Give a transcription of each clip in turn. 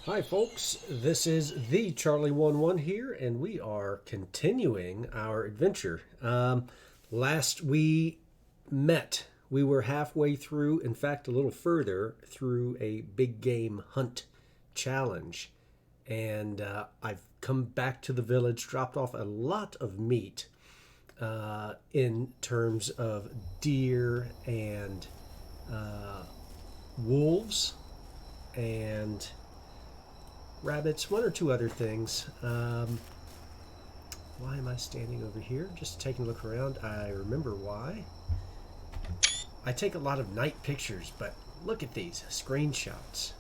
Hi folks, this is the Charlie11 here, and we are continuing our adventure. Last we met, we were halfway through, in fact a little further, through a big game hunt challenge. And I've come back to the village, dropped off a lot of meat in terms of deer and wolves and rabbits, one or two other things. Why am I standing over here? Just taking a look around. I remember why. I take a lot of night pictures, but look at these screenshots.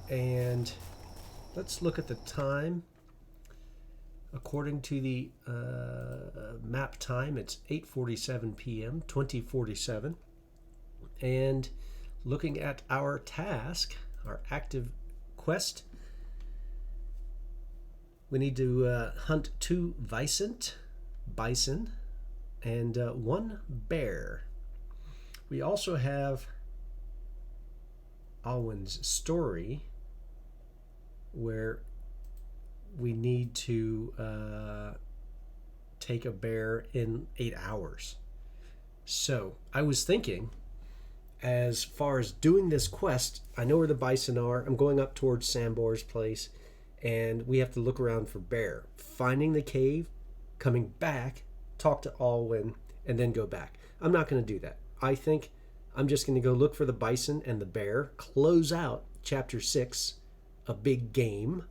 And let's look at the time. According to the map time, it's 8:47 p.m., 2047. And looking at our task, our active quest, we need to hunt 2 bison, and 1 bear. We also have Alwyn's story, where we need to take a bear in 8 hours. So I was thinking, as far as doing this quest, I know where the bison are. I'm going up towards Sambor's place, and we have to look around for bear. Finding the cave, coming back, talk to Alwyn, and then go back. I'm not going to do that. I think I'm just going to go look for the bison and the bear, close out Chapter 6, a big game.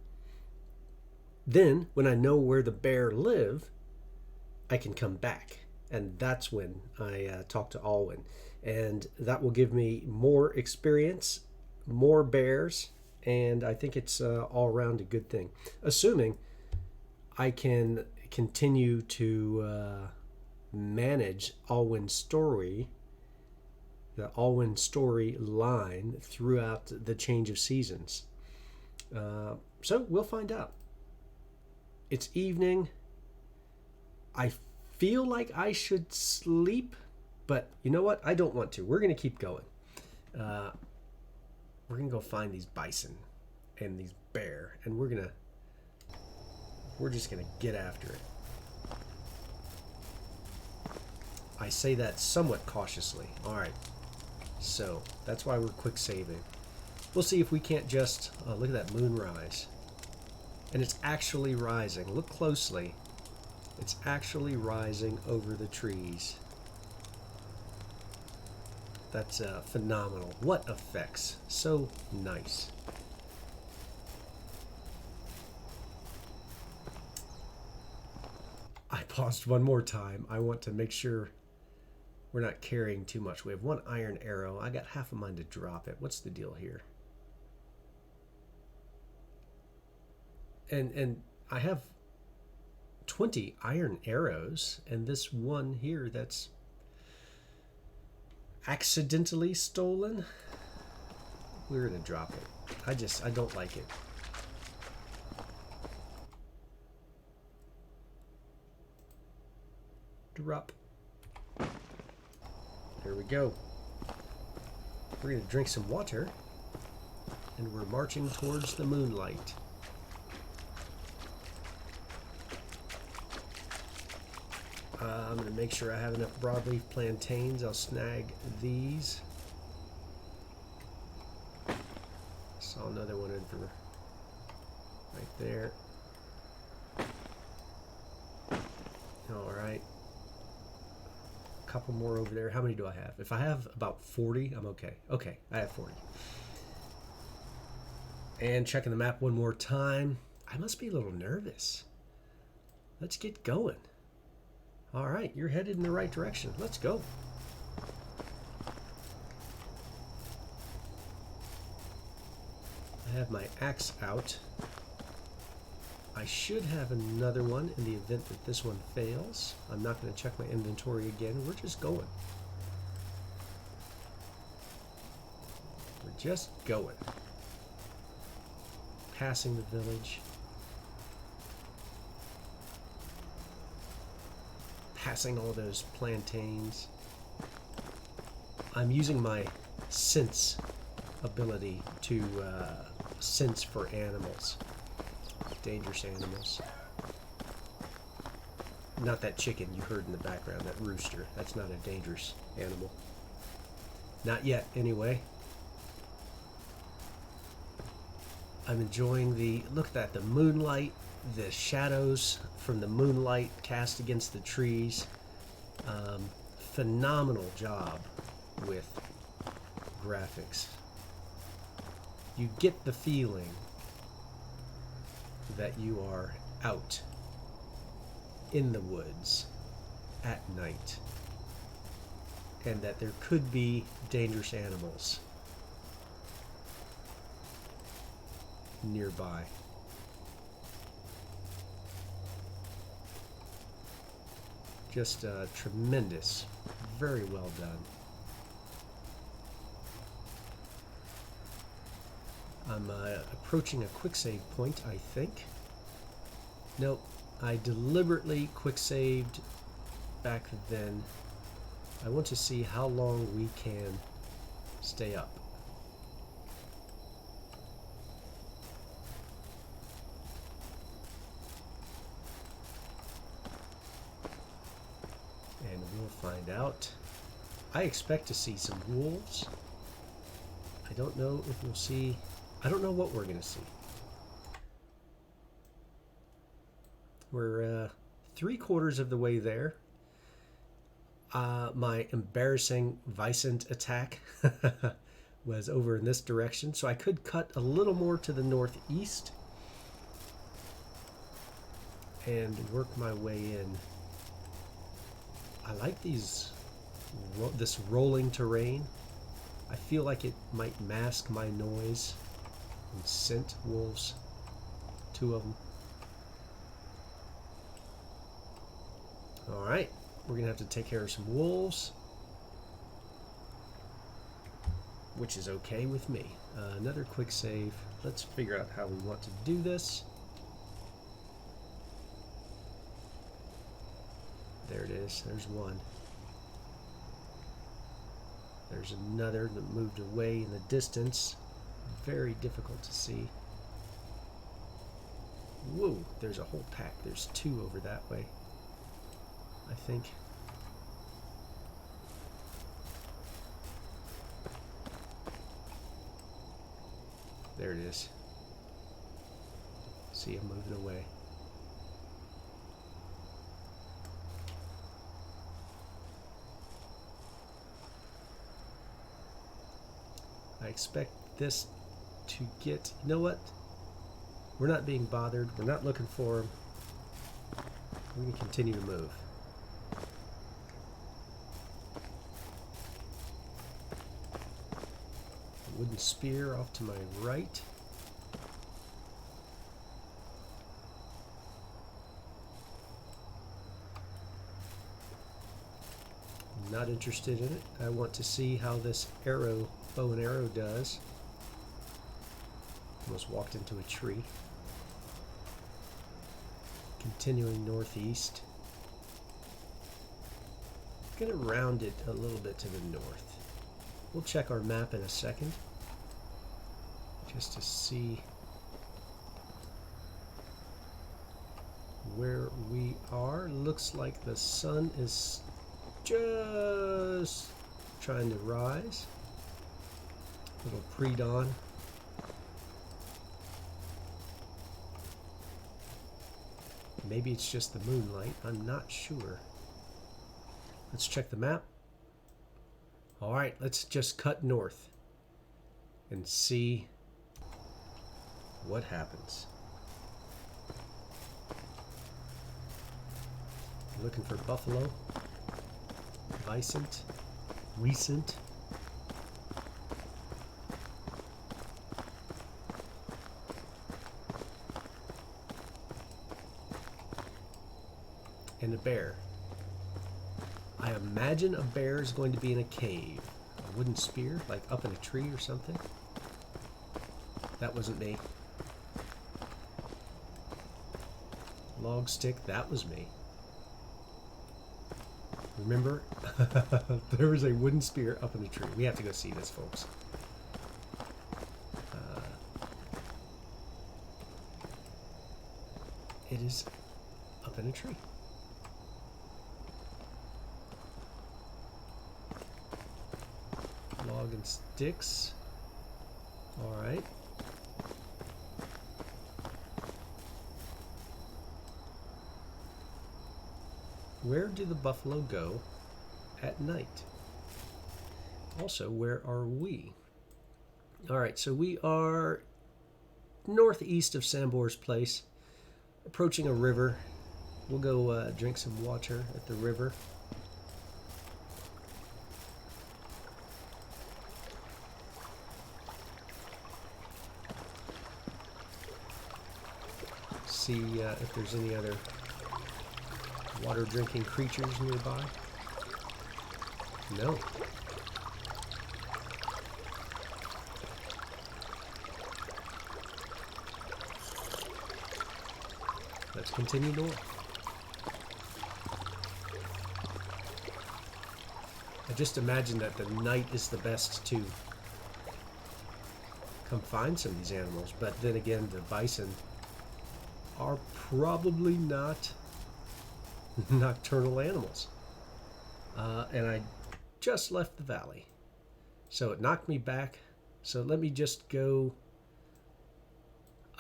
Then, when I know where the bear live, I can come back. And that's when I talk to Alwyn. And that will give me more experience, more bears, and I think it's all around a good thing. Assuming I can continue to manage Alwyn's story, the Alwyn story line throughout the change of seasons. So we'll find out. It's evening. I feel like I should sleep, but you know what? I don't want to. We're going to keep going. We're going to go find these bison and these bear, and we're just going to get after it. I say that somewhat cautiously. All right. So that's why we're quick saving. We'll see if we can't just look at that moon rise. And it's actually rising. Look closely. It's actually rising over the trees. That's phenomenal. What effects. So nice. I paused one more time. I want to make sure we're not carrying too much. We have 1 iron arrow. I got half of mine to drop it. What's the deal here? And I have 20 iron arrows, and this one here that's accidentally stolen, we're gonna drop it. I don't like it. Drop. There we go. We're gonna drink some water, and we're marching towards the moonlight. I'm going to make sure I have enough broadleaf plantains. I'll snag these. Saw another one over right there. Alright. A couple more over there. How many do I have? If I have about 40, I'm okay. Okay, I have 40. And checking the map one more time. I must be a little nervous. Let's get going. All right, you're headed in the right direction. Let's go. I have my axe out. I should have another one in the event that this one fails. I'm not going to check my inventory again. We're just going. We're just going. Passing the village. Passing all those plantains. I'm using my sense ability to sense for animals, dangerous animals. Not that chicken you heard in the background, that rooster. That's not a dangerous animal. Not yet, anyway. I'm enjoying look at that, the moonlight, the shadows from the moonlight cast against the trees. Phenomenal job with graphics. You get the feeling that you are out in the woods at night and that there could be dangerous animals nearby. Just tremendous, very well done. I'm approaching a quick save point, I think. Nope, I deliberately quick saved back then. I want to see how long we can stay up. And we'll find out. I expect to see some wolves. I don't know if we'll see... I don't know what we're going to see. We're 3/4 of the way there. My embarrassing Vicent attack was over in this direction, so I could cut a little more to the northeast and work my way in. I like this rolling terrain. I feel like it might mask my noise and scent wolves. 2 of them. Alright, we're going to have to take care of some wolves, which is okay with me. Another quick save. Let's figure out how we want to do this. There it is. There's one. There's another that moved away in the distance. Very difficult to see. Whoa, there's a whole pack. There's 2 over that way, I think. There it is. See him moving away. I expect this to get... You know what? We're not being bothered. We're not looking for him. We're going to continue to move. A wooden spear off to my right. I'm not interested in it. I want to see how this bow and arrow does. Almost walked into a tree. Continuing northeast. Gonna round it a little bit to the north. We'll check our map in a second, just to see where we are. Looks like the sun is just trying to rise. A little pre-dawn. Maybe it's just the moonlight. I'm not sure. Let's check the map. Alright, let's just cut north and see what happens. Looking for buffalo, Vicent, recent. And a bear. I imagine a bear is going to be in a cave. A wooden spear, like up in a tree or something. That wasn't me. Log stick, that was me. Remember? There was a wooden spear up in a tree. We have to go see this, folks. it is up in a tree. Log and sticks. All right. Where do the buffalo go at night? Also, where are we? All right, so we are northeast of Sambor's place, approaching a river. We'll go drink some water at the river. See if there's any other water drinking creatures nearby. No. Let's continue north. I just imagine that the night is the best to come find some of these animals, but then again, the bison are probably not nocturnal animals. And I just left the valley, so it knocked me back. So let me just go,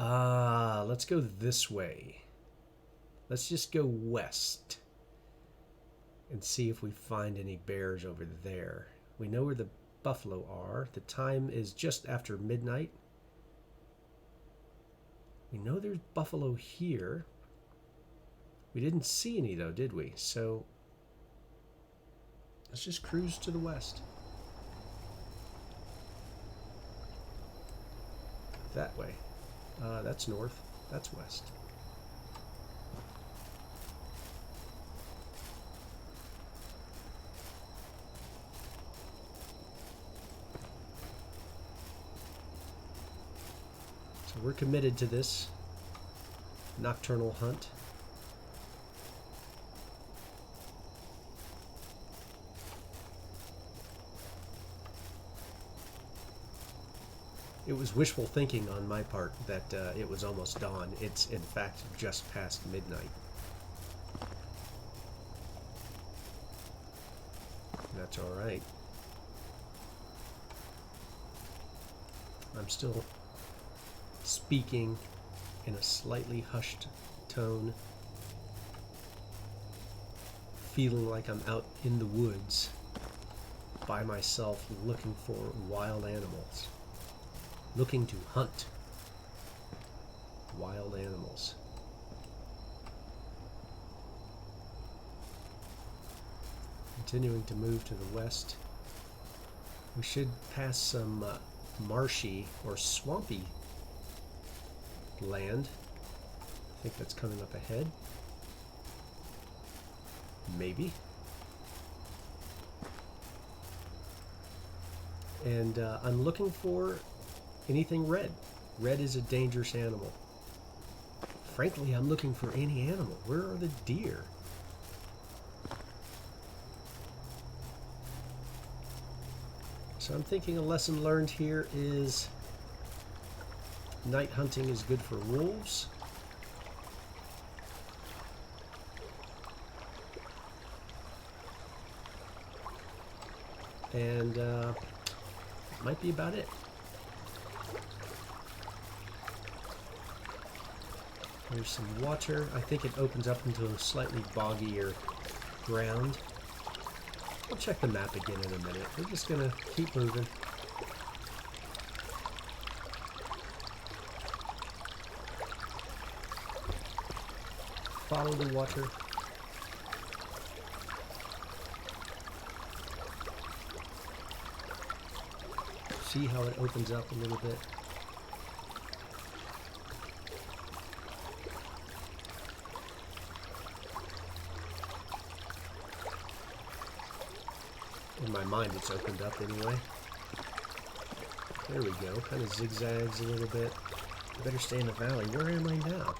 let's go this way. Let's just go west and see if we find any bears over there. We know where the buffalo are. The time is just after midnight. We know there's buffalo here. We didn't see any though, did we? So let's just cruise to the west. That way. That's north. That's west. So we're committed to this nocturnal hunt. It was wishful thinking on my part that it was almost dawn. It's in fact just past midnight. That's all right. I'm still speaking in a slightly hushed tone, feeling like I'm out in the woods by myself looking for wild animals. Looking to hunt wild animals. Continuing to move to the west. We should pass some marshy or swampy land. I think that's coming up ahead. Maybe. And I'm looking for anything red. Red is a dangerous animal. Frankly, I'm looking for any animal. Where are the deer? So I'm thinking a lesson learned here is night hunting is good for wolves. And might be about it. There's some water. I think it opens up into a slightly boggier ground. We'll check the map again in a minute. We're just going to keep moving. Follow the water. See how it opens up a little bit. In my mind, it's opened up anyway. There we go. Kind of zigzags a little bit. I better stay in the valley. Where am I now?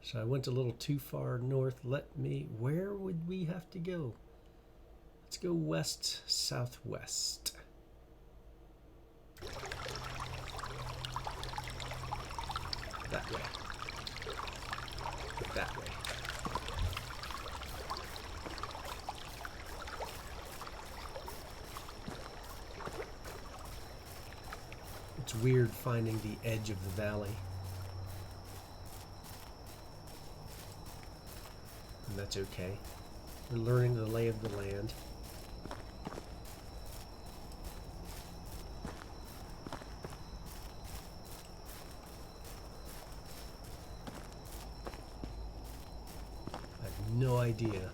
So I went a little too far north. Where would we have to go? Let's go west, southwest. That way. That way. It's weird finding the edge of the valley. And that's okay. We're learning the lay of the land. I have no idea.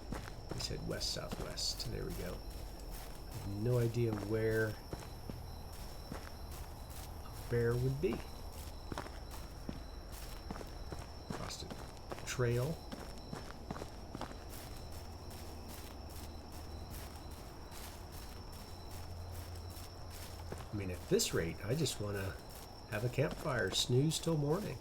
We said west, southwest. There we go. I have no idea where a bear would be. Crossed a trail. I mean, at this rate, I just want to have a campfire, snooze till morning.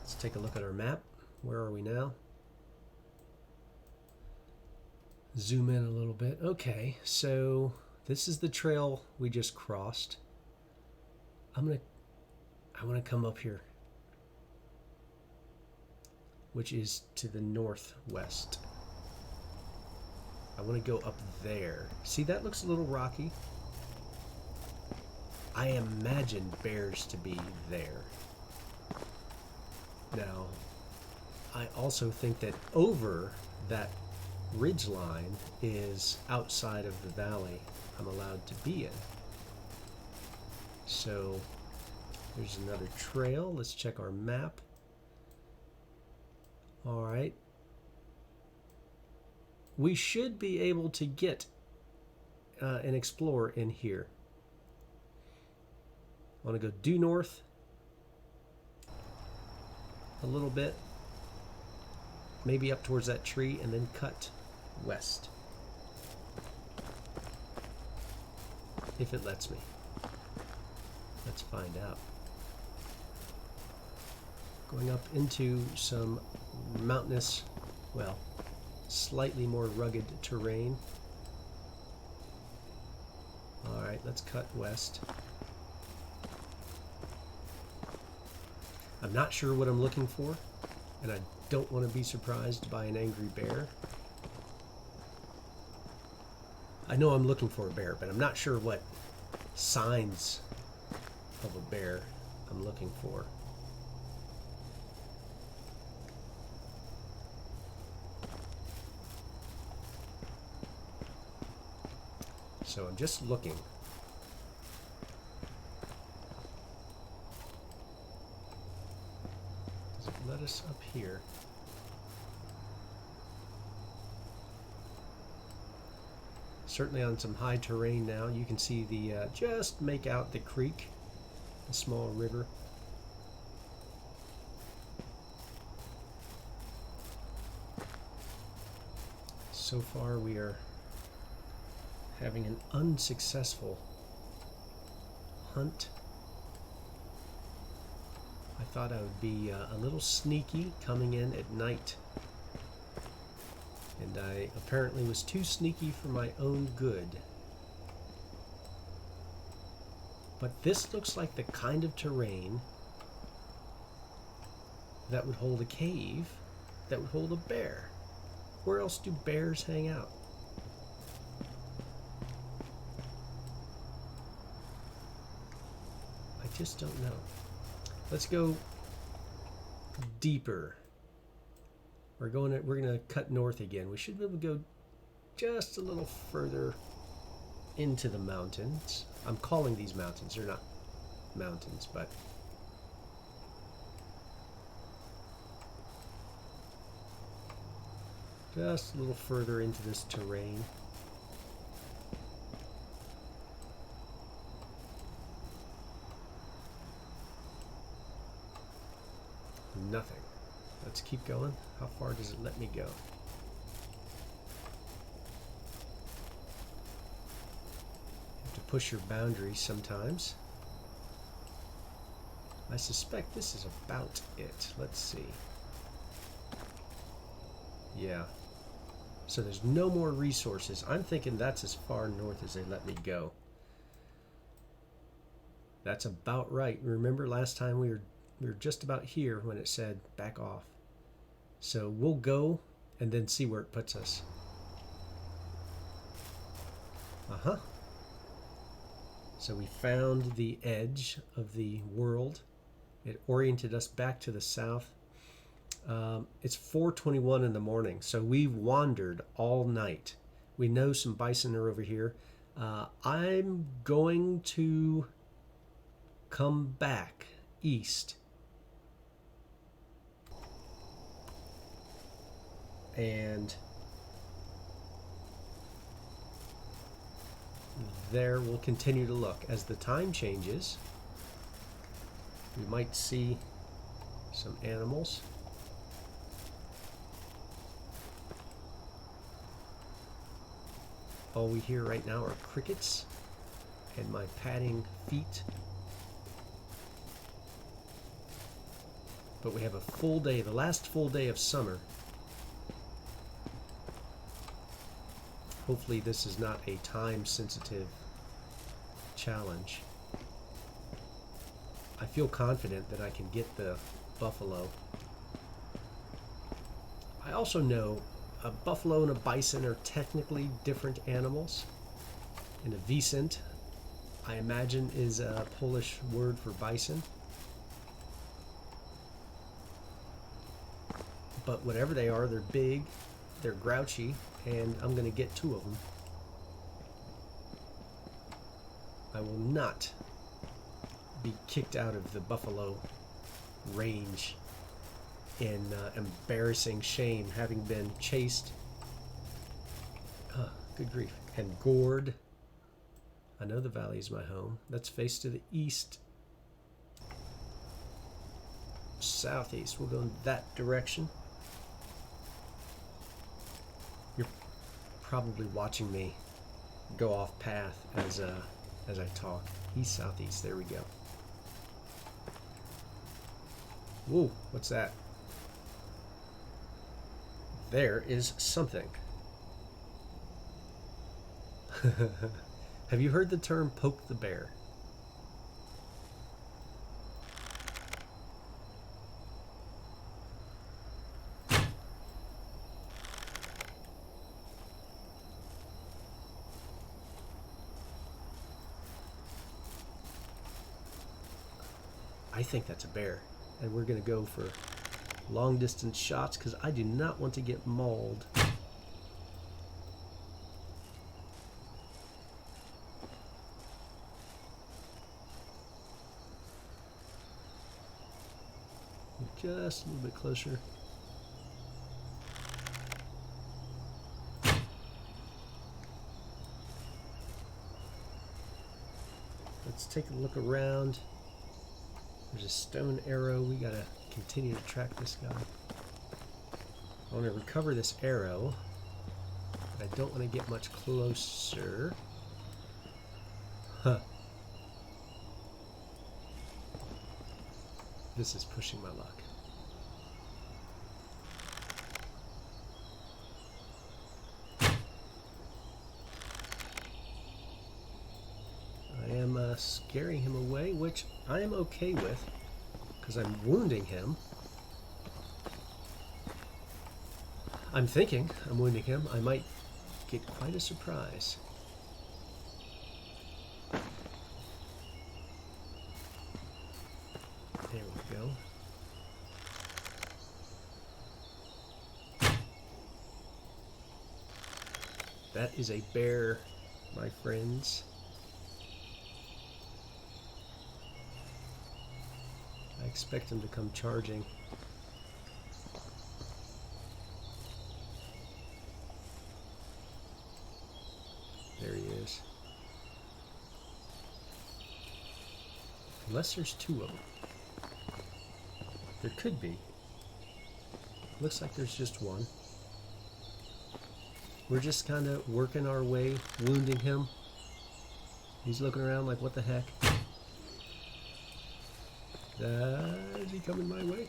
Let's take a look at our map. Where are we now? Zoom in a little bit. Okay, so this is the trail we just crossed. I want to come up here, which is to the northwest. I want to go up there. See, that looks a little rocky. I imagine bears to be there. Now, I also think that over that ridge line is outside of the valley I'm allowed to be in. So, there's another trail. Let's check our map. All right. We should be able to get and explore in here. I want to go due north a little bit, maybe up towards that tree, and then cut west. If it lets me. Let's find out. Going up into some mountainous, well, slightly more rugged terrain. All right, let's cut west. I'm not sure what I'm looking for, and I don't want to be surprised by an angry bear. I know I'm looking for a bear, but I'm not sure what signs of a bear I'm looking for. So I'm just looking. Does it let us up here? Certainly on some high terrain now. You can see the, just make out the creek, a small river. So far we are having an unsuccessful hunt. I thought I would be a little sneaky coming in at night, and I apparently was too sneaky for my own good. But this looks like the kind of terrain that would hold a cave, that would hold a bear. Where else do bears hang out? I just don't know. Let's go deeper. We're gonna cut north again. We should be able to go just a little further into the mountains. I'm calling these mountains. They're not mountains, but just a little further into this terrain. Nothing. Let's keep going. How far does it let me go? You have to push your boundaries sometimes. I suspect this is about it. Let's see. Yeah. So there's no more resources. I'm thinking that's as far north as they let me go. That's about right. Remember last time we were just about here when it said back off. So we'll go and then see where it puts us. Uh-huh. So we found the edge of the world. It oriented us back to the south. It's 4:21 in the morning, so we've wandered all night. We know some bison are over here. I'm going to come back east. And there we'll continue to look. As the time changes, we might see some animals. All we hear right now are crickets and my padding feet. But we have a full day, the last full day of summer. Hopefully this is not a time-sensitive challenge. I feel confident that I can get the buffalo. I also know a buffalo and a bison are technically different animals. And a wisent, I imagine, is a Polish word for bison. But whatever they are, they're big, they're grouchy, and I'm going to get 2 of them. I will not be kicked out of the buffalo range in embarrassing shame, having been chased, good grief, and gored. I know the valley is my home. Let's face to the east, southeast. We'll go in that direction. You're probably watching me go off path as I talk. East, southeast. There we go. Whoa, what's that? There is something. Have you heard the term poke the bear? I think that's a bear, and we're going to go for long distance shots because I do not want to get mauled. Just a little bit closer. Let's take a look around. There's a stone arrow. We gotta continue to track this guy. I want to recover this arrow, but I don't want to get much closer. Huh. This is pushing my luck. I am scaring him away, which I am okay with, because I'm wounding him. I'm thinking I'm wounding him. I might get quite a surprise. There we go. That is a bear, my friends. I expect him to come charging. There he is. Unless there's 2 of them. There could be. Looks like there's just 1. We're just kind of working our way, wounding him. He's looking around like, what the heck? Is he coming my way?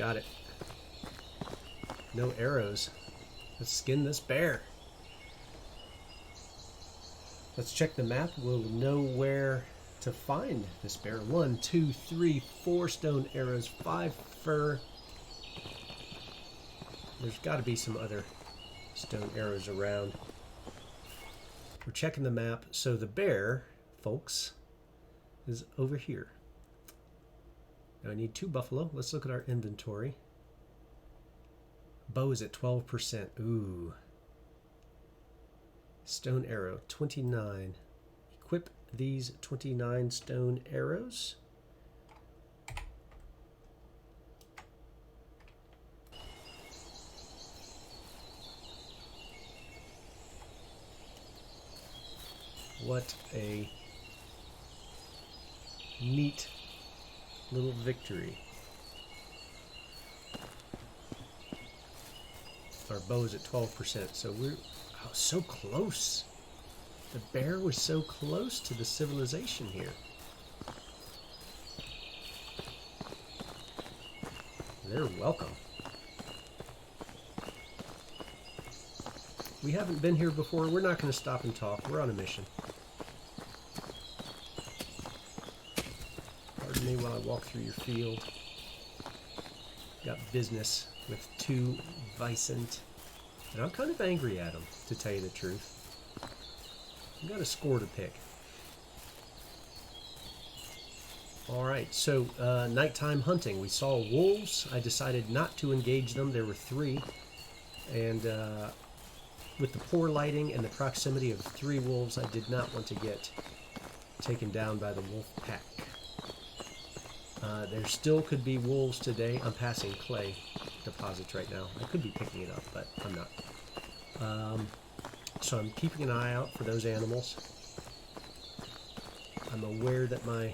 got it. No arrows. Let's skin this bear. Let's check the map. We'll know where to find this bear. 1, 2, 3, 4 stone arrows, 5 fur. There's got to be some other stone arrows around. We're checking the map. So the bear, folks, is over here. Now I need 2 buffalo. Let's look at our inventory. Bow is at 12%. Ooh. Stone arrow, 29. Equip these 29 stone arrows. What a neat little victory. Our bow is at 12%, so we're so close. The bear was so close to the civilization here. They're welcome. We haven't been here before. We're not going to stop and talk. We're on a mission. Pardon me while I walk through your field. Got business with 2 Vicent. And I'm kind of angry at him, to tell you the truth. I've got a score to pick. Alright, so nighttime hunting. We saw wolves. I decided not to engage them. There were 3. And with the poor lighting and the proximity of 3 wolves, I did not want to get taken down by the wolf pack. There still could be wolves today. I'm passing clay deposits right now. I could be picking it up, but I'm not. So I'm keeping an eye out for those animals. I'm aware that my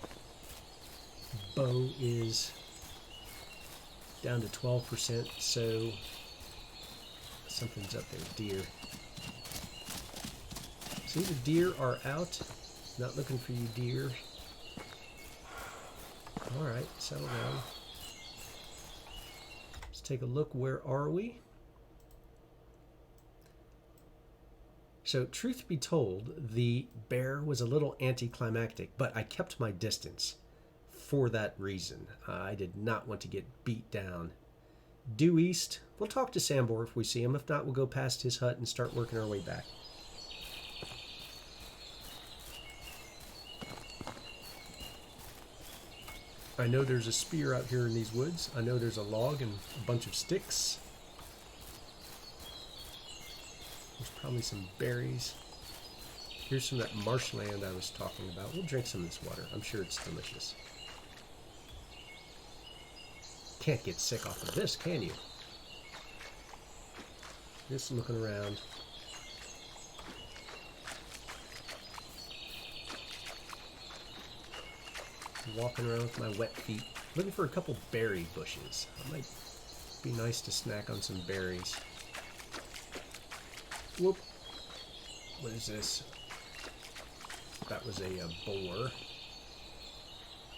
bow is down to 12%, so something's up there. Deer. See, the deer are out. Not looking for you, deer. Alright, settle down. Let's take a look. Where are we? So, truth be told, the bear was a little anticlimactic, but I kept my distance for that reason. I did not want to get beat down. Due east. We'll talk to Sambor if we see him. If not, we'll go past his hut and start working our way back. I know there's a spear out here in these woods. I know there's a log and a bunch of sticks. There's probably some berries. Here's some of that marshland I was talking about. We'll drink some of this water. I'm sure it's delicious. Can't get sick off of this, can you? Just looking around. Walking around with my wet feet, looking for a couple berry bushes. It might be nice to snack on some berries. Whoop. What is this? That was a boar.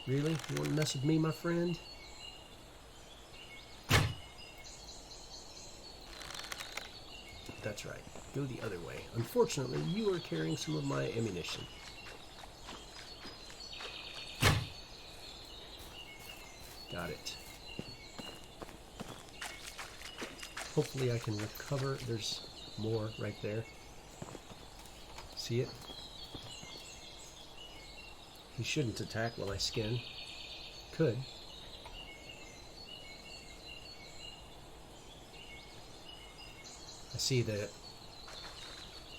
Really? You want to mess with me, my friend? That's right. Go the other way. Unfortunately, you are carrying some of my ammunition. Got it. Hopefully I can recover. There's more right there. See it? He shouldn't attack while I skin. Could. I see the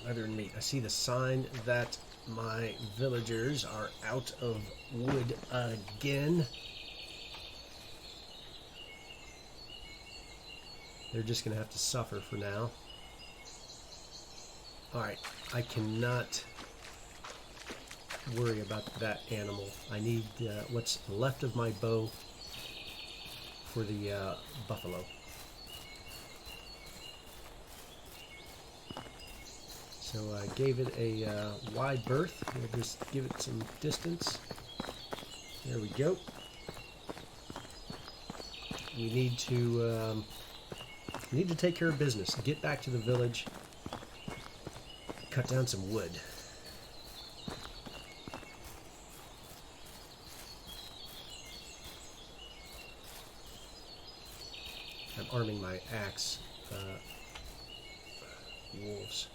leather and meat. I see the sign that my villagers are out of wood again. They're just going to have to suffer for now. Alright, I cannot worry about that animal. I need what's left of my bow for the buffalo. So I gave it a wide berth. We'll just give it some distance. There we go. we need to take care of business. Get back to the village. Cut down some wood. I'm arming my axe. Wolves.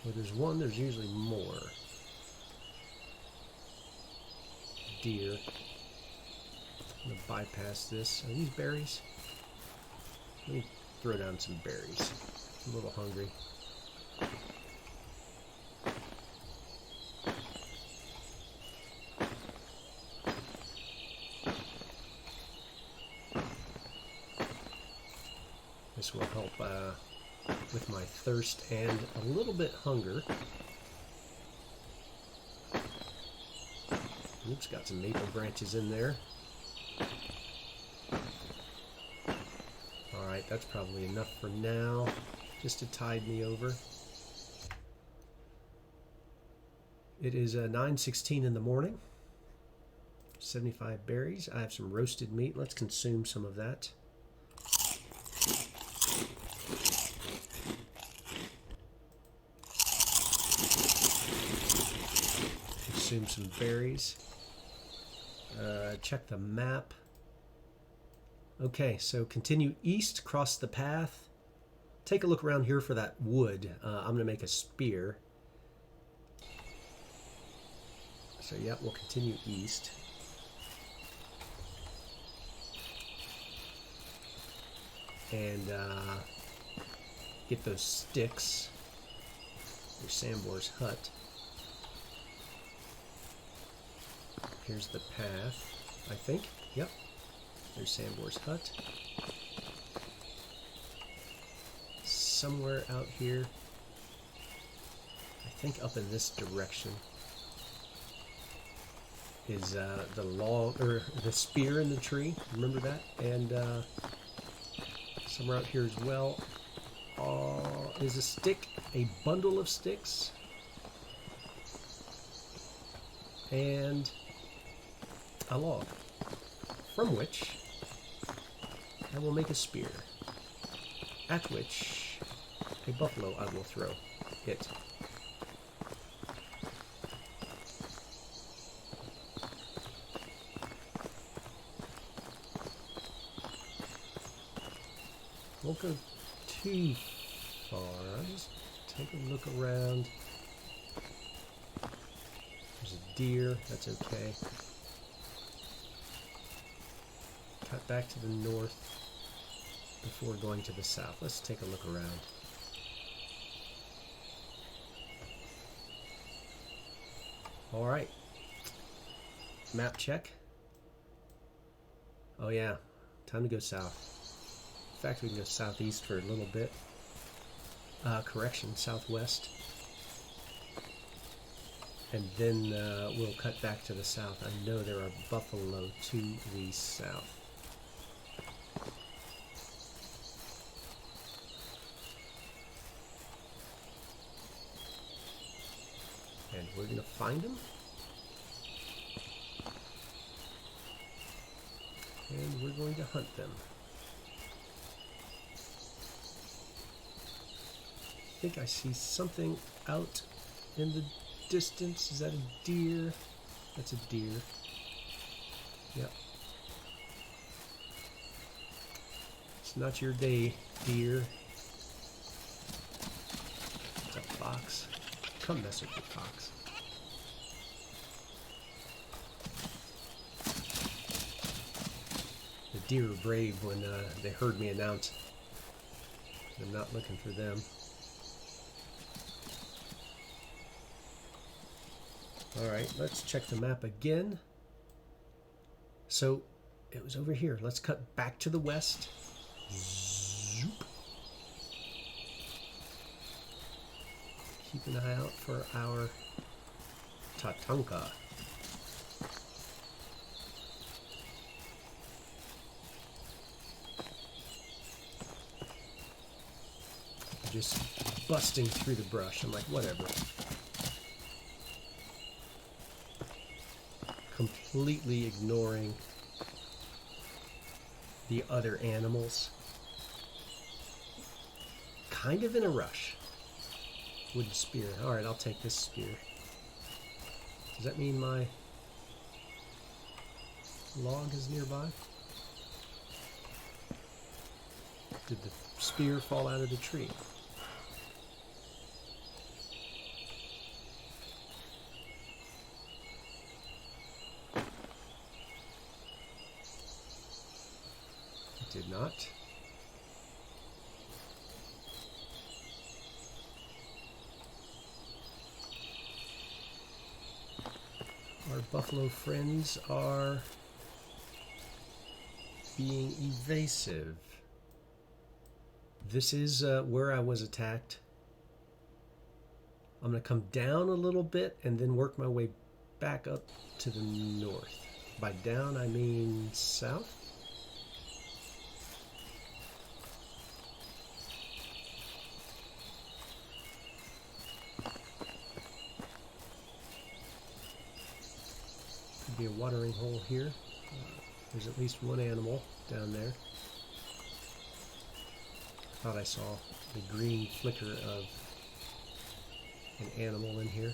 Where there's one, there's usually more. Deer. I'm going to bypass this. Are these berries? Let me throw down some berries. I'm a little hungry. This will help with my thirst and a little bit hunger. Oops, got some maple branches in there. Alright, that's probably enough for now, just to tide me over. It is 9:16 in the morning. 75 berries. I have some roasted meat. Let's consume some of that. Consume some berries. Check the map. Okay, so continue east, cross the path. Take a look around here for that wood. I'm going to make a spear. So yeah, we'll continue east. And get those sticks. There's Sambor's hut. Here's the path, I think. Yep. There's Sambor's hut. Somewhere out here. I think up in this direction is the log, or the spear in the tree. Remember that? And somewhere out here as well is a stick, a bundle of sticks, and a log, from which I will make a spear, at which a buffalo I will throw it. Won't go too far. I'll just take a look around. There's a deer. That's okay. Cut back to the north before going to the south. Let's take a look around. All right. Map check. Oh yeah, time to go south. In fact, we can go southeast for a little bit. Correction, southwest. And then we'll cut back to the south. I know there are buffalo to the south. And we're going to find them. And we're going to hunt them. I think I see something out in the distance. Is that a deer? That's a deer. Yep. It's not your day, deer. It's a fox. Come mess with the fox. The deer were brave when they heard me announce I'm not looking for them. Alright, let's check the map again. So, it was over here. Let's cut back to the west. Zoop. Keep an eye out for our Tatanka. Just busting through the brush. I'm like, whatever. completely ignoring the other animals. Kind of in a rush. Wooden spear. Alright, I'll take this spear. Does that mean my log is nearby? Did the spear fall out of the tree? It did not. Our buffalo friends are being evasive. This is where I was attacked. I'm going to come down a little bit and then work my way back up to the north. By down, I mean south. Could be a watering hole here. There's at least one animal down there. I thought I saw the green flicker of an animal in here.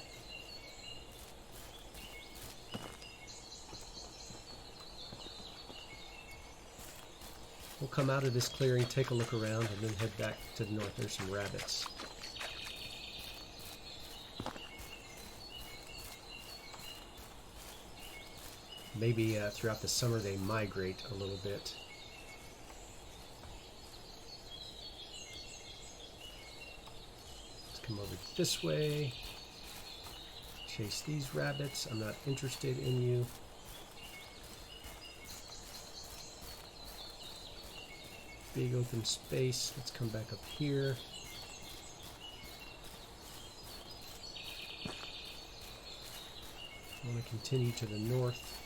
We'll come out of this clearing, take a look around, and then head back to the north. There's some rabbits. Maybe throughout the summer they migrate a little bit. Let's come over this way. Chase these rabbits. I'm not interested in you. Big open space. Let's come back up here. I want to continue to the north.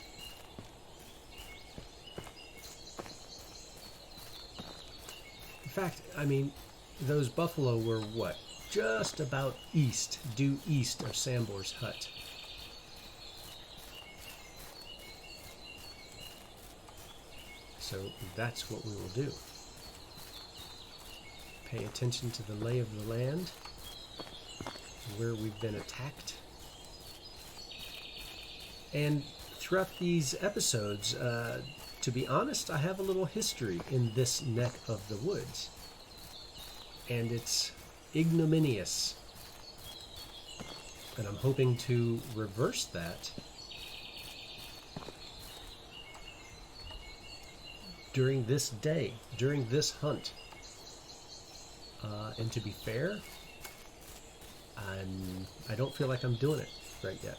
In fact, I mean, those buffalo were what? Just about east, due east of Sambor's hut. So that's what we will do. Pay attention to the lay of the land, where we've been attacked. And throughout these episodes, to be honest, I have a little history in this neck of the woods. And it's ignominious. And I'm hoping to reverse that during this day, during this hunt. And to be fair, I don't feel like I'm doing it right yet.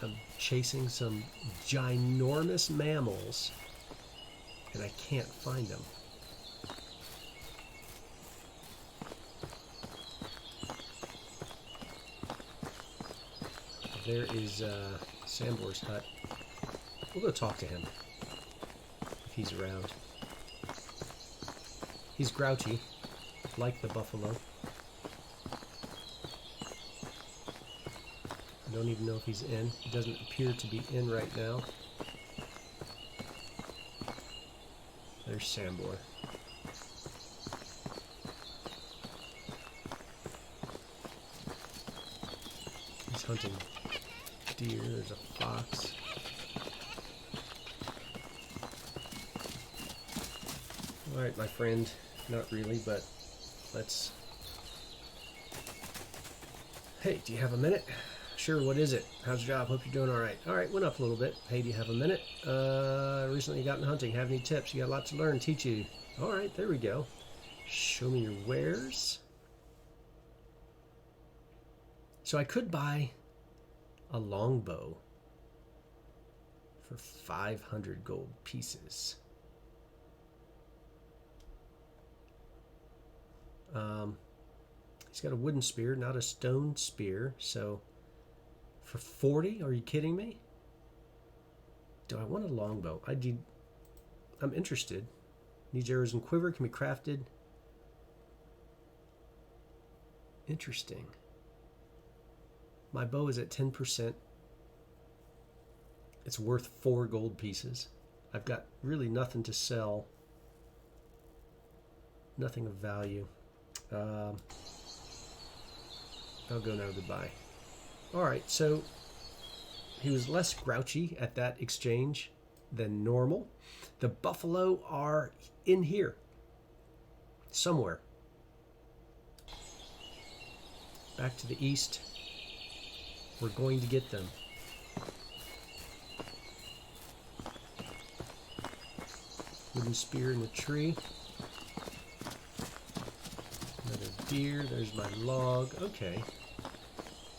I'm chasing some ginormous mammals, and I can't find them. There is Sambor's hut. We'll go talk to him if he's around. He's grouchy, like the buffalo. I don't even know if he's in. He doesn't appear to be in right now. There's Sambor. He's hunting deer. There's a fox. Alright, my friend. Not really, but let's... Hey, do you have a minute? Sure, what is it? How's your job? Hope you're doing alright. Alright, went up a little bit. Hey, do you have a minute? Recently got in hunting. Have any tips? You got a lot to learn. Teach you. Alright, there we go. Show me your wares. So I could buy a longbow for 500 gold pieces. He's got a wooden spear, not a stone spear. So for 40, are you kidding me? Do I want a longbow? I'm interested. Needs arrows and quiver, can be crafted. Interesting. My bow is at 10%. It's worth 4 gold pieces. I've got really nothing to sell. Nothing of value. I'll go now. Goodbye. Alright, so he was less grouchy at that exchange than normal. The buffalo are in here. Somewhere. Back to the east. We're going to get them. Wooden spear in the tree. Another deer. There's my log. Okay.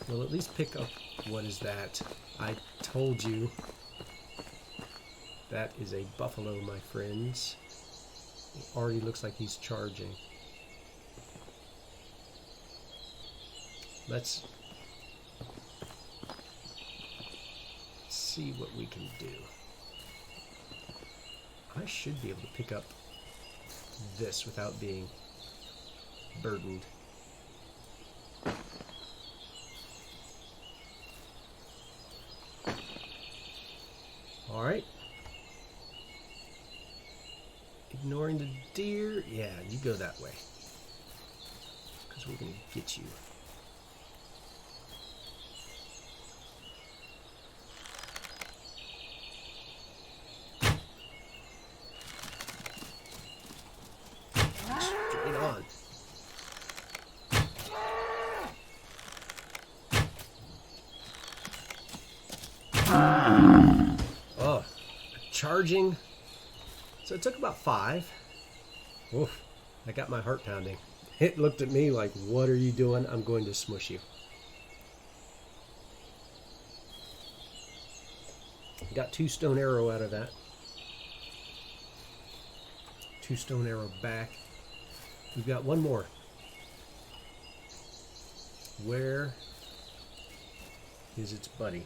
We'll at least pick up... What is that? I told you. That is a buffalo, my friends. It already looks like he's charging. Let's see what we can do. I should be able to pick up this without being burdened. All right. Ignoring the deer. Yeah, you go that way. Because we're going to get you. Straight on. Oh, charging. So it took about 5. Oof, I got my heart pounding. It looked at me like, what are you doing? I'm going to smush you. Got 2 stone arrow out of that. 2 stone arrow back. We've got 1 more. Where is its buddy?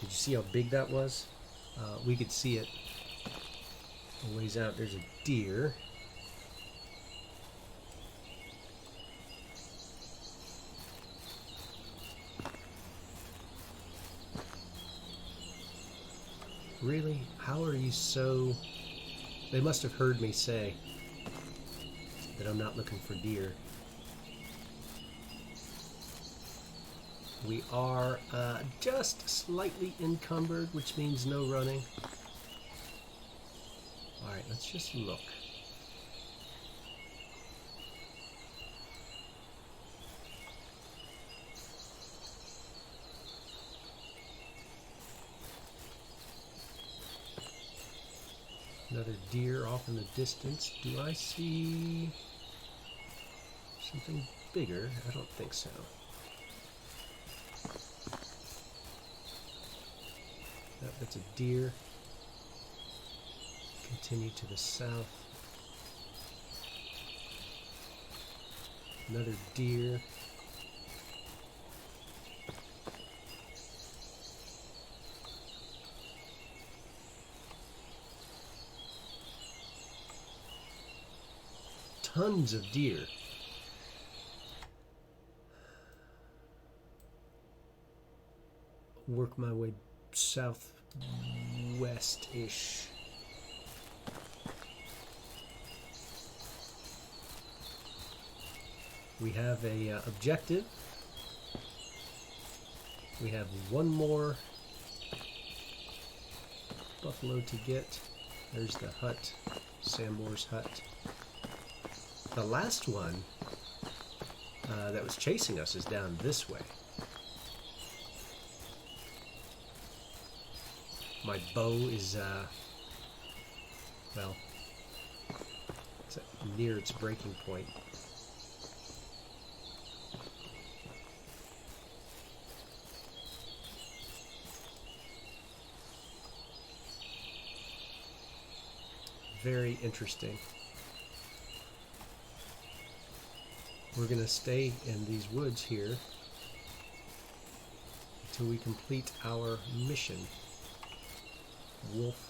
Did you see how big that was? We could see it a ways out. There's a deer. Really? How are you so... They must have heard me say that I'm not looking for deer. We are just slightly encumbered, which means no running. Alright, let's just look. Another deer off in the distance. Do I see something bigger? I don't think so. That's a deer. Continue to the south. Another deer. Tons of deer. Work my way southwest-ish. We have a objective. We have 1 more buffalo to get. There's the hut, Sambor's hut. The last one that was chasing us is down this way. My bow is, well, it's near its breaking point. Very interesting. We're going to stay in these woods here until we complete our mission. Wolf.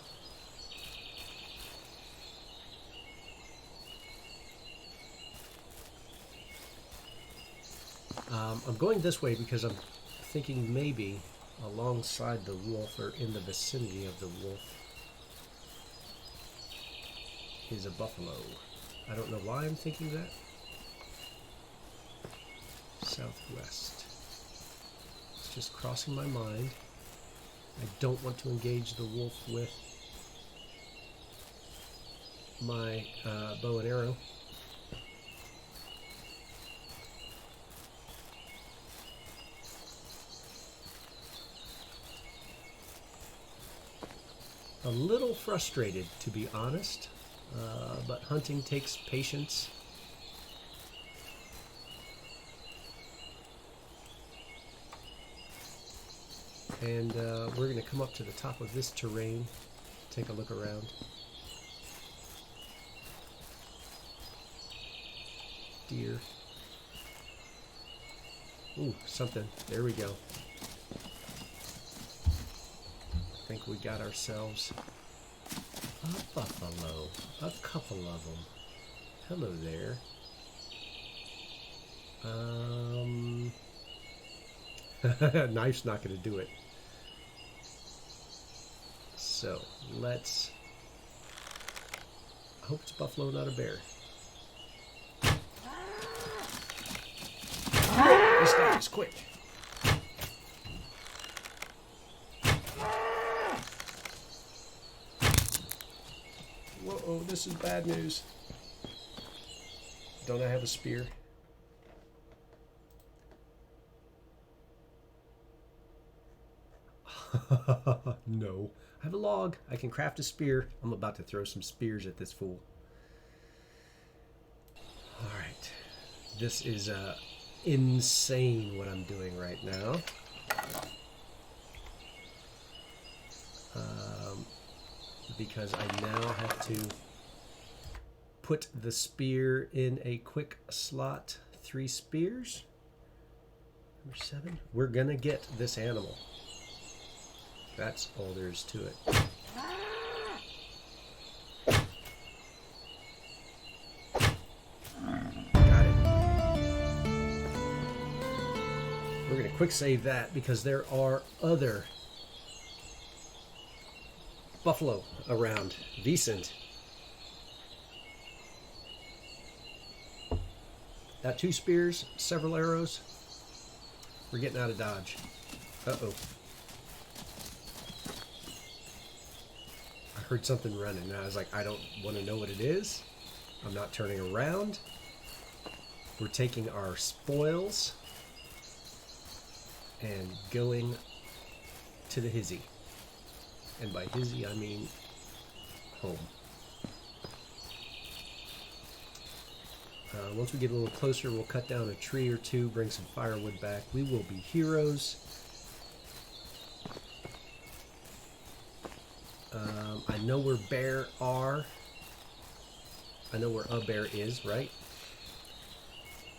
I'm going this way because I'm thinking maybe alongside the wolf or in the vicinity of the wolf is a buffalo. I don't know why I'm thinking that. Southwest. It's just crossing my mind. I don't want to engage the wolf with my bow and arrow. A little frustrated, to be honest, but hunting takes patience. And we're going to come up to the top of this terrain, take a look around. Deer. Ooh, something. There we go. I think we got ourselves a buffalo. A couple of them. Hello there. Knife's not going to do it. So, let's... I hope it's a buffalo, not a bear. This guy is quick. Whoa, this is bad news. Don't I have a spear? No. I have a log. I can craft a spear. I'm about to throw some spears at this fool. Alright. This is insane what I'm doing right now. Because I now have to put the spear in a quick slot. 3 spears. Number 7. We're gonna get this animal. That's all there is to it. Got it. We're going to quick save that because there are other buffalo around. Decent. Got 2 spears, several arrows. We're getting out of dodge. Uh-oh. I heard something running, and I was like, I don't want to know what it is. I'm not turning around. We're taking our spoils and going to the hizzy. And by hizzy, I mean home. Once we get a little closer, we'll cut down a tree or 2, bring some firewood back. We will be heroes. I know where bear are. I know where a bear is, right?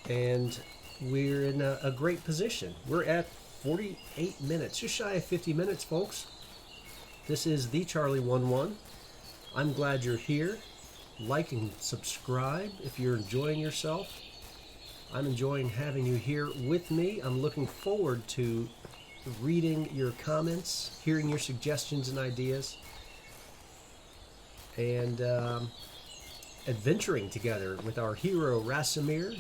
And we're in a great position. We're at 48 minutes, just shy of 50 minutes, folks. This is the Charlie11. I'm glad you're here. Like and subscribe if you're enjoying yourself. I'm enjoying having you here with me. I'm looking forward to reading your comments, hearing your suggestions and ideas, and adventuring together with our hero Racimir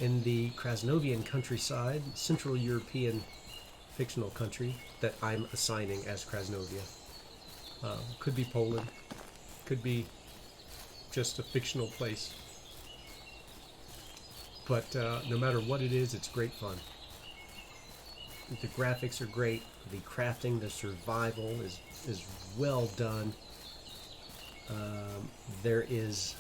in the Krasnovian countryside, Central European fictional country that I'm assigning as Krasnovia. Could be Poland, could be just a fictional place. But no matter what it is, it's great fun. The graphics are great. The crafting, the survival is well done. There is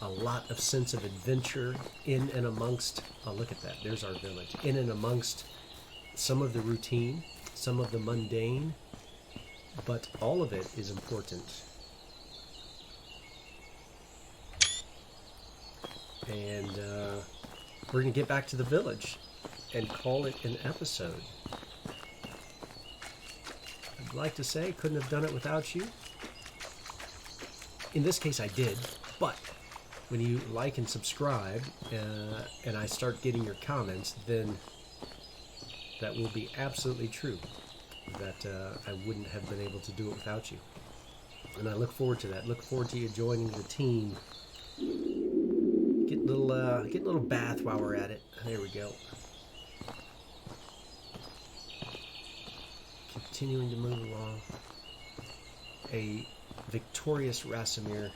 a lot of sense of adventure in and amongst, oh look at that, there's our village, in and amongst some of the routine, some of the mundane, but all of it is important. And we're going to get back to the village and call it an episode. I'd like to say couldn't have done it without you. In this case I did, but when you like and subscribe, and I start getting your comments, then that will be absolutely true. That I wouldn't have been able to do it without you. And I look forward to that. Look forward to you joining the team. Get a little bath while we're at it. There we go. Continuing to move along. A victorious Racimir.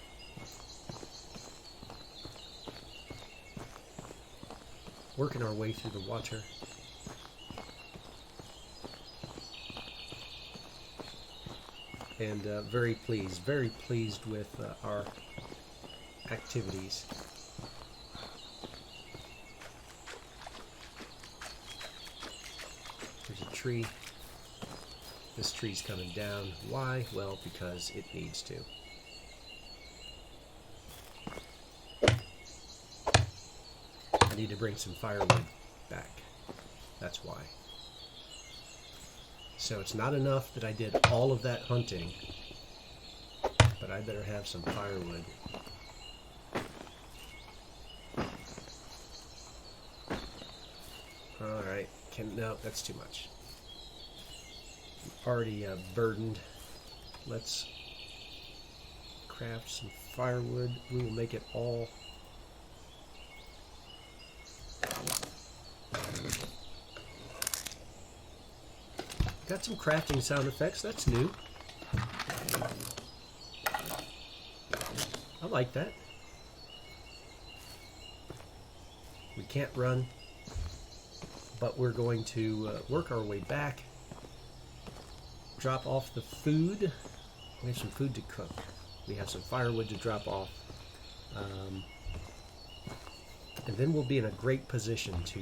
Working our way through the water. And very pleased with our activities. There's a tree. This tree's coming down. Why? Well, because it needs to. I need to bring some firewood back. That's why. So it's not enough that I did all of that hunting, but I better have some firewood. Alright, no, that's too much. I'm already burdened. Let's craft some firewood. We will make it all. Got some crafting sound effects. That's new. I like that. We can't run, but we're going to work our way back. Drop off the food. We have some food to cook. We have some firewood to drop off. And then we'll be in a great position to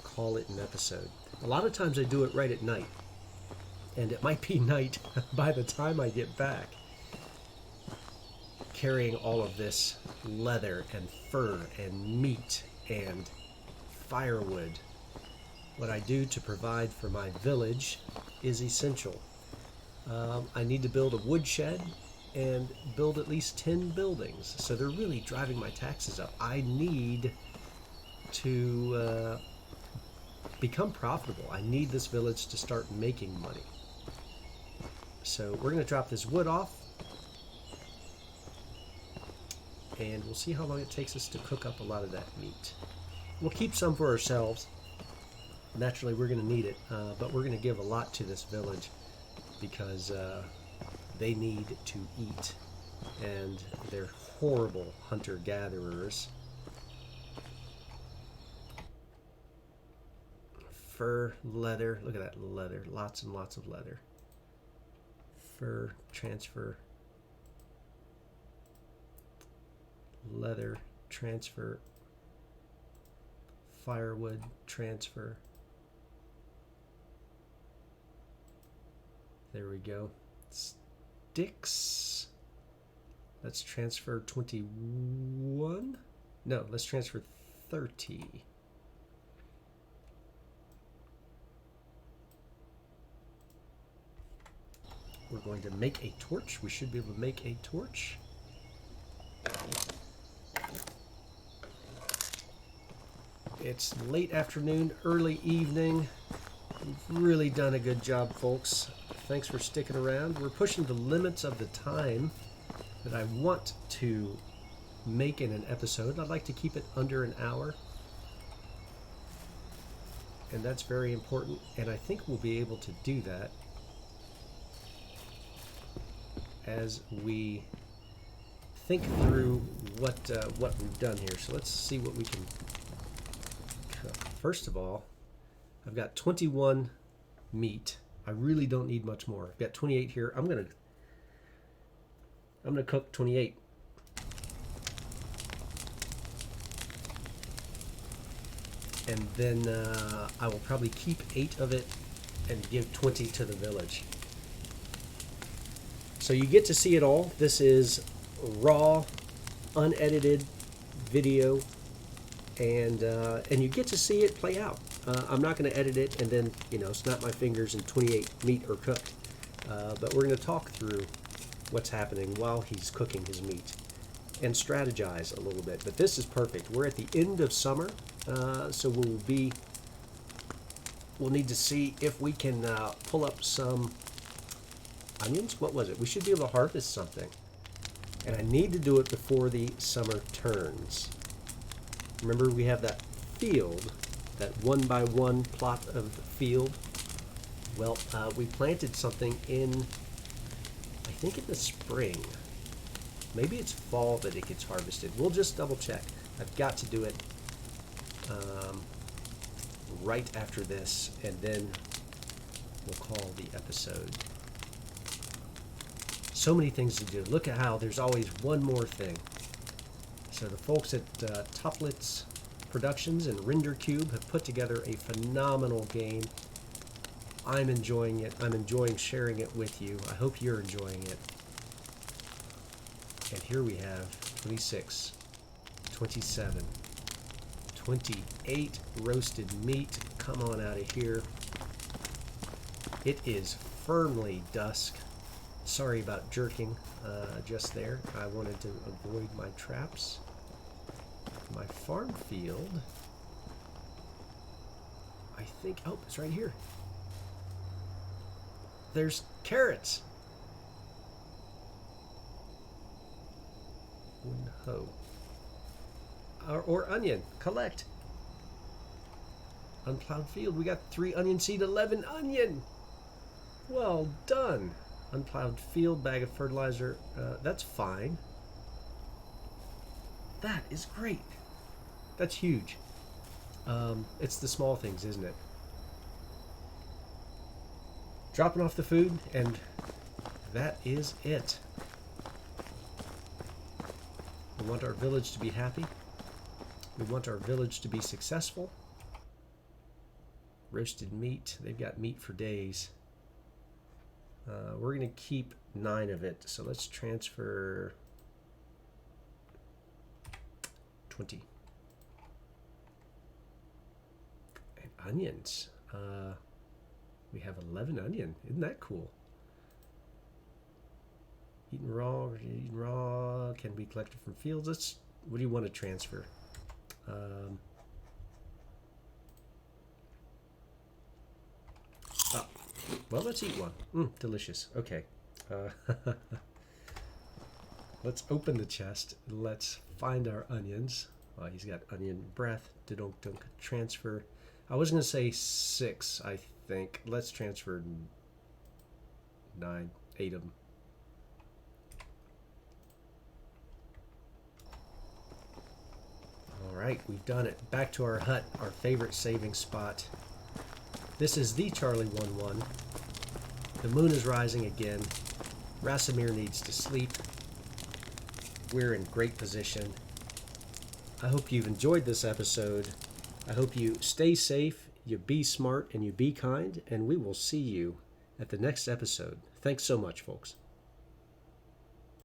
call it an episode. A lot of times I do it right at night, and it might be night by the time I get back, carrying all of this leather and fur and meat and firewood. What I do to provide for my village is essential. I need to build a woodshed and build at least 10 buildings, so they're really driving my taxes up. I need to become profitable. I need this village to start making money. So we're going to drop this wood off, and we'll see how long it takes us to cook up a lot of that meat. We'll keep some for ourselves. Naturally, we're going to need it, but we're going to give a lot to this village because they need to eat, and they're horrible hunter-gatherers. Fur, leather, look at that leather, lots and lots of leather. Fur, transfer, leather, transfer, firewood, transfer. There we go. Sticks. Let's transfer 21. No, let's transfer 30. We're going to make a torch. We should be able to make a torch. It's late afternoon, early evening. We've really done a good job, folks. Thanks for sticking around. We're pushing the limits of the time that I want to make in an episode. I'd like to keep it under an hour. And that's very important. And I think we'll be able to do that as we think through what we've done here. So let's see what we can cook. First of all, I've got 21 meat. I really don't need much more. I've got 28 here. I'm gonna cook 28. And then I will probably keep 8 of it and give 20 to the village. So you get to see it all. This is raw, unedited video, and you get to see it play out. I'm not going to edit it and then, snap my fingers and 28 meat are cooked. But we're going to talk through what's happening while he's cooking his meat. and strategize a little bit. But this is perfect. We're at the end of summer, so we'll need to see if we can pull up some onions. What was it? We should be able to harvest something. And I need to do it before the summer turns. Remember, we have that field, that 1-by-1 plot of the field. Well, we planted something in, I think in the spring. Maybe it's fall that it gets harvested. We'll just double check. I've got to do it right after this, and then we'll call the episode. So many things to do. Look at how there's always one more thing. So the folks at Tuplets Productions and Render Cube have put together a phenomenal game. I'm enjoying it. I'm enjoying sharing it with you. I hope you're enjoying it. And here we have 26, 27, 28 roasted meat. Come on out of here. It is firmly dusk. Sorry about jerking just there. I wanted to avoid my traps. My farm field, I think, oh, it's right here. There's carrots. One hoe. Or onion. Collect. Unplowed field. We got 3 onion seed, 11 onion. Well done. Unplowed field, bag of fertilizer. That's fine. That is great. That's huge. It's the small things, isn't it? Dropping off the food, and that is it. We want our village to be happy. We want our village to be successful. Roasted meat. They've got meat for days. We're going to keep 9 of it, so let's transfer 20. And onions. We have 11 onion. Isn't that cool? Eaten raw, can be collected from fields. What do you want to transfer? Well, let's eat one. Delicious. Okay. Let's open the chest. Let's find our onions. He's got onion breath. Dunk. Transfer. I was going to say 6, I think. Let's transfer 9, 8 of them. All right, we've done it. Back to our hut, our favorite saving spot. This is the Charlie 1-1. The moon is rising again. Racimir needs to sleep. We're in great position. I hope you've enjoyed this episode. I hope you stay safe, you be smart, and you be kind, and we will see you at the next episode. Thanks so much, folks.